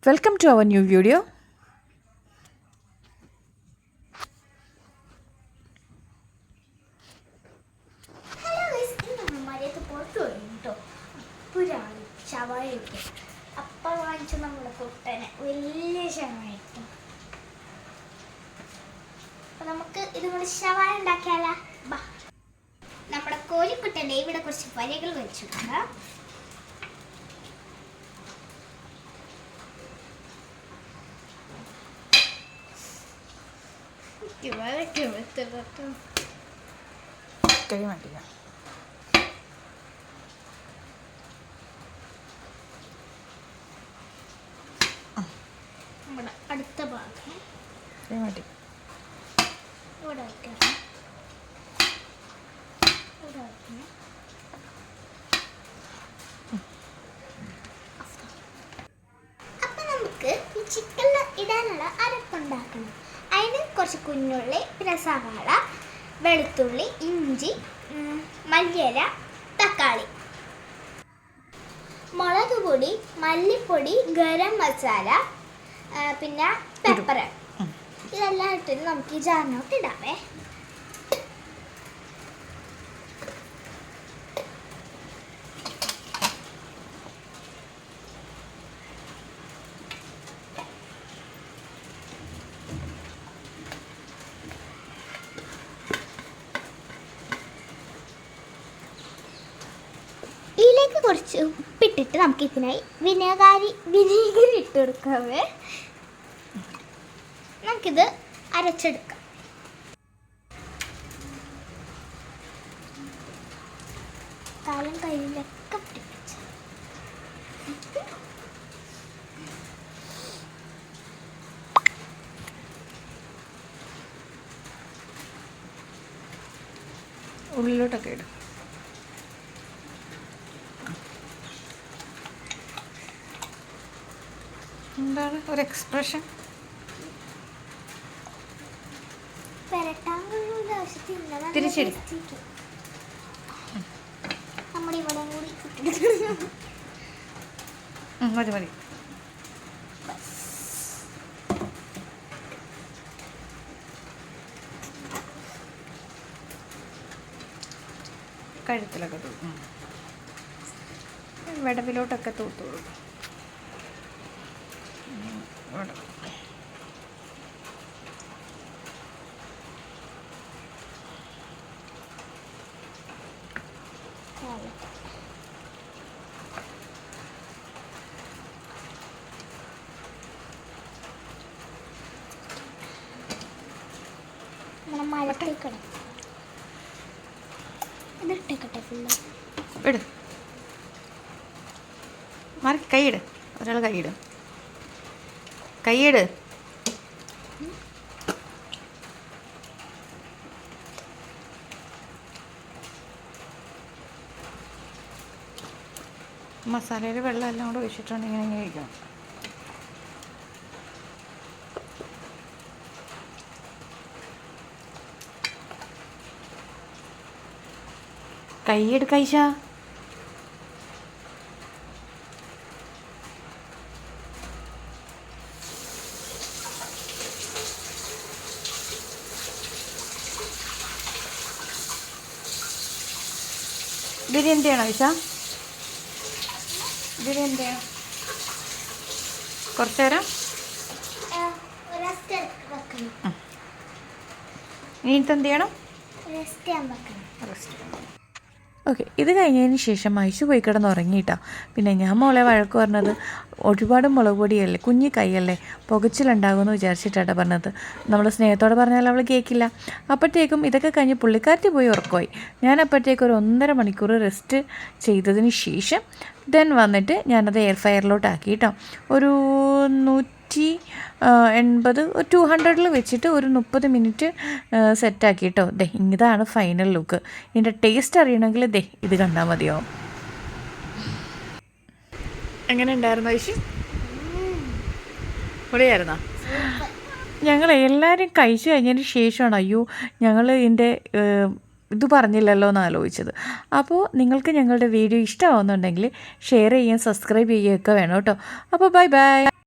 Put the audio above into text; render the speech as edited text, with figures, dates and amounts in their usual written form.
Welcome to our new video. Hello guys, ഇന്ന് മഴയത്ത് പുറത്തു പോയിട്ടോ പുരാണ് ഷവായൊക്കെ അപ്പം വാങ്ങിച്ച നമ്മുടെ കുട്ടനെ വലിയ ഷവായിട്ടു. അപ്പം നമുക്ക് ഇതുകൊണ്ട് ഷവായ ഉണ്ടാക്കിയാലോ? ബാ, നമ്മുടെ കോഴിക്കുട്ടൻ്റെ ഇവിടെ കുറച്ച് വരകൾ വെച്ചിട്ടുണ്ട്. നമ്മുടെ അടുത്ത ഭാഗം ഇവിടെ വയ്ക്കണം. അപ്പം നമുക്ക് ഈ ചിക്കനിൽ ഇടാനുള്ള അരപ്പുണ്ടാക്കണം. അതിന് കുറച്ച് കുഞ്ഞുള്ളി, പിന്നെ സവാള, വെളുത്തുള്ളി, ഇഞ്ചി, മല്ലിയില, തക്കാളി, മുളക് പൊടി, മല്ലിപ്പൊടി, ഗരം മസാല, പിന്നെ പെപ്പർ, ഇതെല്ലാം ഇട്ടിട്ട് നമുക്ക് ഈ ജാറിനോട്ട് ഇടാവേ. ഇതിലേക്ക് കുറച്ച് ഉപ്പിട്ടിട്ട് നമുക്ക് ഇതിനായി വിനീഗർ ഇട്ട് കൊടുക്കാവേ. നമുക്കിത് അരച്ചെടുക്കാം. കാലം കയ്യിലൊക്കെ പിടിപ്പിച്ച ഉള്ളിലോട്ടൊക്കെ ഇടും. എന്താണ് ഒരു എക്സ്പ്രഷൻ? തിരിച്ചിടും. നമ്മുടെ ഇവിടെ കൂടി മതി മതി. കഴുത്തിലൊക്കെ തൂക്കും, വിടവിലോട്ടൊക്കെ തൂത്തോളൂ. മഴത്തേക്കണം. ഇതിട്ടേക്കട്ടെ ഫുള്ള്. ഇട്, മാറി കൈയിട്. ഒരാൾ കൈയിട്, കൈയിട്. മസാലയിൽ വെള്ളം എല്ലാം കൂടെ ഒഴിച്ചിട്ടുണ്ട്. ഇങ്ങനെ ഇങ്ങനെ കഴിക്കണം. കൈയ്യെടു കൈശ. ബിരിയാണി ചെയ്യണോ വിശ? ബിരിയാണി ചെയ്യണം. കുറച്ച് നേരം ഇനിയിട്ട് എന്ത് ചെയ്യണം? ഓക്കെ, ഇത് കഴിഞ്ഞതിന് ശേഷം ഐശു പോയി കിടന്ന് ഉറങ്ങിയിട്ടാ. പിന്നെ ഞാൻ മോളെ വഴക്ക് പറഞ്ഞത്, ഒരുപാട് മുളക് പൊടിയല്ലേ, കുഞ്ഞി കൈയല്ലേ, പുകച്ചിലുണ്ടാകുമെന്ന് വിചാരിച്ചിട്ടാണ് പറഞ്ഞത്. നമ്മൾ സ്നേഹത്തോടെ പറഞ്ഞാൽ അവൾ കേൾക്കില്ല. അപ്പോഴത്തേക്കും ഇതൊക്കെ കഴിഞ്ഞ് പുള്ളിക്കാരത്തി പോയി ഉറക്കമായി. ഞാൻ അപ്പോഴത്തേക്കും ഒരു 1.5 മണിക്കൂർ റെസ്റ്റ് ചെയ്തതിന് ശേഷം ദെൻ വന്നിട്ട് ഞാനത് എയർ ഫയറിലോട്ടാക്കി കേട്ടോ. ഒരു 180 200 വെച്ചിട്ട് ഒരു 30 മിനിറ്റ് സെറ്റാക്കി കേട്ടോ. ദേ, ഇതാണ് ഫൈനൽ ലുക്ക്. ഇതിൻ്റെ ടേസ്റ്റ് അറിയണമെങ്കിൽ ദേ ഇത് കണ്ടാൽ മതിയോ. എങ്ങനെ ഉണ്ടായിരുന്നു ഐശു? പൊളിയായിരുന്നോ? ഞങ്ങൾ എല്ലാവരും കഴിച്ചു കഴിഞ്ഞതിന് ശേഷമാണ് അയ്യോ ഞങ്ങൾ ഇതിൻ്റെ ഇത് പറഞ്ഞില്ലല്ലോ എന്ന് ആലോചിച്ചത്. അപ്പോൾ നിങ്ങൾക്ക് ഞങ്ങളുടെ വീഡിയോ ഇഷ്ടമാവുന്നുണ്ടെങ്കിൽ ഷെയർ ചെയ്യുകയും സബ്സ്ക്രൈബ് ചെയ്യുകയൊക്കെ വേണം കേട്ടോ. അപ്പോൾ ബൈ ബൈ.